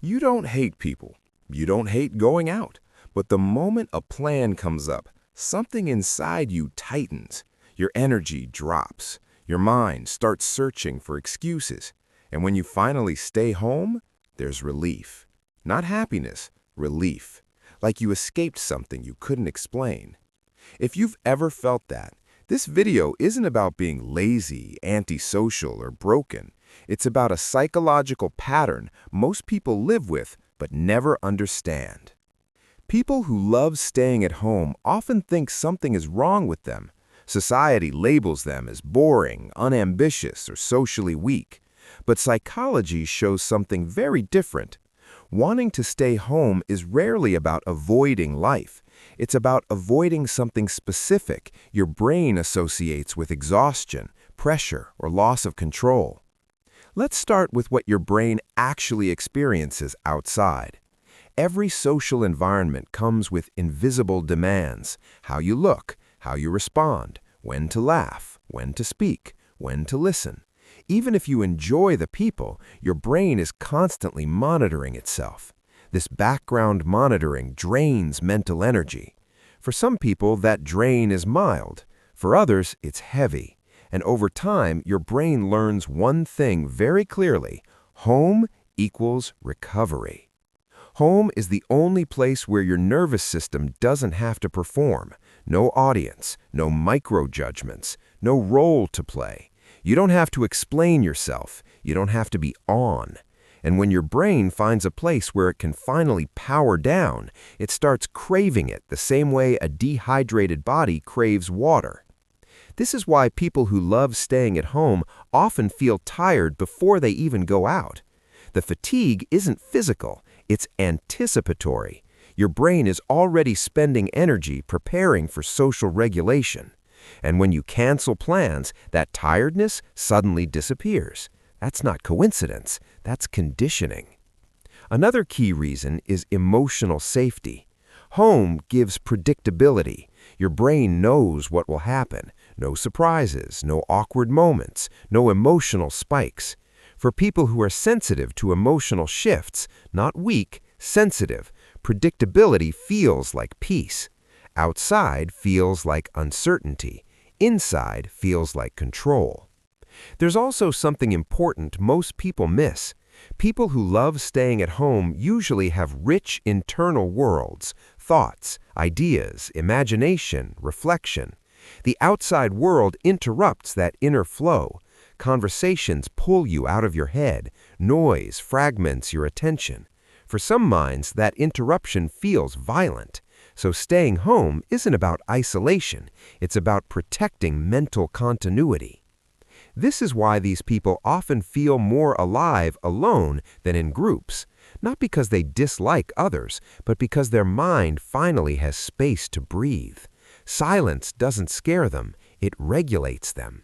You don't hate people. You don't hate going out. But the moment a plan comes up, something inside you tightens. Your energy drops. Your mind starts searching for excuses. And when you finally stay home, there's relief. Not happiness, relief. Like you escaped something you couldn't explain. If you've ever felt that, this video isn't about being lazy, antisocial, or broken. It's about a psychological pattern most people live with but never understand. People who love staying at home often think something is wrong with them. Society labels them as boring, unambitious, or socially weak. But psychology shows something very different. Wanting to stay home is rarely about avoiding life. It's about avoiding something specific your brain associates with exhaustion, pressure, or loss of control. Let's start with what your brain actually experiences outside. Every social environment comes with invisible demands: how you look, how you respond, when to laugh, when to speak, when to listen. Even if you enjoy the people, your brain is constantly monitoring itself. This background monitoring drains mental energy. For some people, that drain is mild. For others, it's heavy. And over time, your brain learns one thing very clearly: home equals recovery. Home is the only place where your nervous system doesn't have to perform. No audience, no micro-judgments, no role to play. You don't have to explain yourself. You don't have to be on. And when your brain finds a place where it can finally power down, it starts craving it the same way a dehydrated body craves water. This is why people who love staying at home often feel tired before they even go out. The fatigue isn't physical, it's anticipatory. Your brain is already spending energy preparing for social regulation. And when you cancel plans, that tiredness suddenly disappears. That's not coincidence, that's conditioning. Another key reason is emotional safety. Home gives predictability. Your brain knows what will happen. No surprises, no awkward moments, no emotional spikes. For people who are sensitive to emotional shifts, not weak, sensitive, predictability feels like peace. Outside feels like uncertainty. Inside feels like control. There's also something important most people miss. People who love staying at home usually have rich internal worlds, thoughts, ideas, imagination, reflection. The outside world interrupts that inner flow. Conversations pull you out of your head. Noise fragments your attention. For some minds, that interruption feels violent. So staying home isn't about isolation. It's about protecting mental continuity. This is why these people often feel more alive alone than in groups. Not because they dislike others, but because their mind finally has space to breathe. Silence doesn't scare them, it regulates them.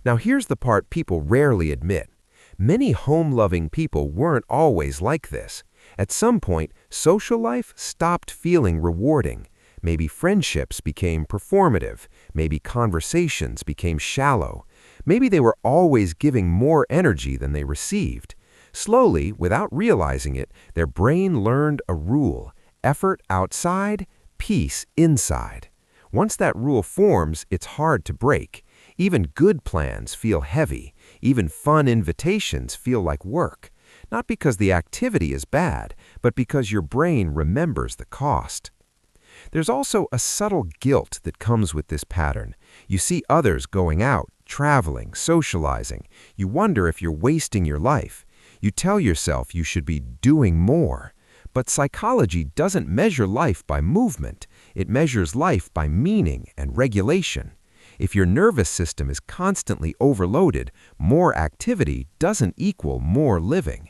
Now here's the part people rarely admit. Many home-loving people weren't always like this. At some point, social life stopped feeling rewarding. Maybe friendships became performative. Maybe conversations became shallow. Maybe they were always giving more energy than they received. Slowly, without realizing it, their brain learned a rule: effort outside, peace inside. Once that rule forms, it's hard to break. Even good plans feel heavy. Even fun invitations feel like work. Not because the activity is bad, but because your brain remembers the cost. There's also a subtle guilt that comes with this pattern. You see others going out, traveling, socializing. You wonder if you're wasting your life. You tell yourself you should be doing more. But psychology doesn't measure life by movement. It measures life by meaning and regulation. If your nervous system is constantly overloaded, more activity doesn't equal more living.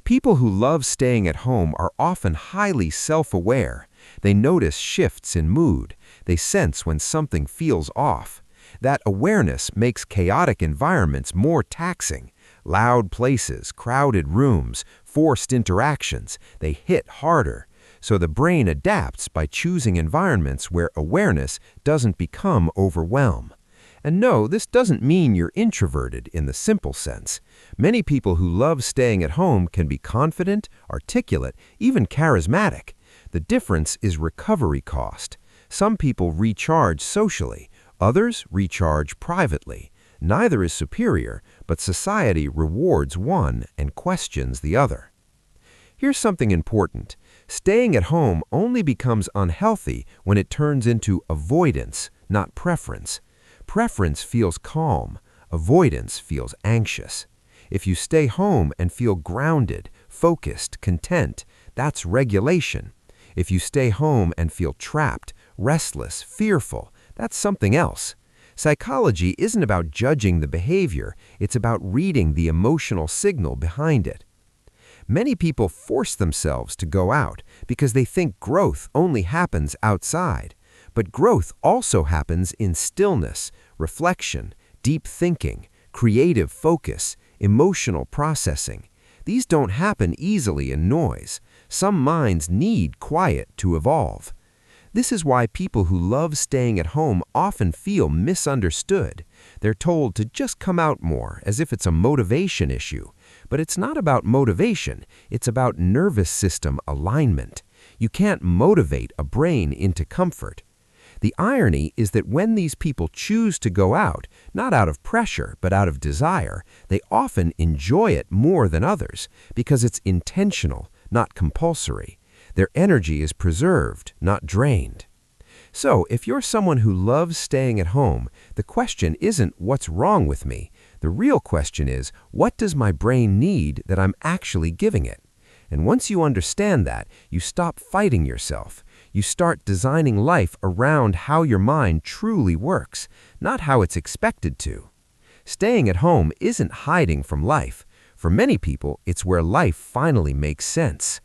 People who love staying at home are often highly self-aware. They notice shifts in mood. They sense when something feels off. That awareness makes chaotic environments more taxing. Loud places, crowded rooms, forced interactions, they hit harder. So the brain adapts by choosing environments where awareness doesn't become overwhelm. And no, this doesn't mean you're introverted in the simple sense. Many people who love staying at home can be confident, articulate, even charismatic. The difference is recovery cost. Some people recharge socially, others recharge privately. Neither is superior, but society rewards one and questions the other. Here's something important. Staying at home only becomes unhealthy when it turns into avoidance, not preference. Preference feels calm. Avoidance feels anxious. If you stay home and feel grounded, focused, content, that's regulation. If you stay home and feel trapped, restless, fearful, that's something else. Psychology isn't about judging the behavior, it's about reading the emotional signal behind it. Many people force themselves to go out because they think growth only happens outside. But growth also happens in stillness, reflection, deep thinking, creative focus, emotional processing. These don't happen easily in noise. Some minds need quiet to evolve. This is why people who love staying at home often feel misunderstood. They're told to just come out more, as if it's a motivation issue. But it's not about motivation, it's about nervous system alignment. You can't motivate a brain into comfort. The irony is that when these people choose to go out, not out of pressure but out of desire, they often enjoy it more than others because it's intentional, not compulsory. Their energy is preserved, not drained. So, if you're someone who loves staying at home, the question isn't what's wrong with me. The real question is, what does my brain need that I'm actually giving it? And once you understand that, you stop fighting yourself. You start designing life around how your mind truly works, not how it's expected to. Staying at home isn't hiding from life. For many people, it's where life finally makes sense.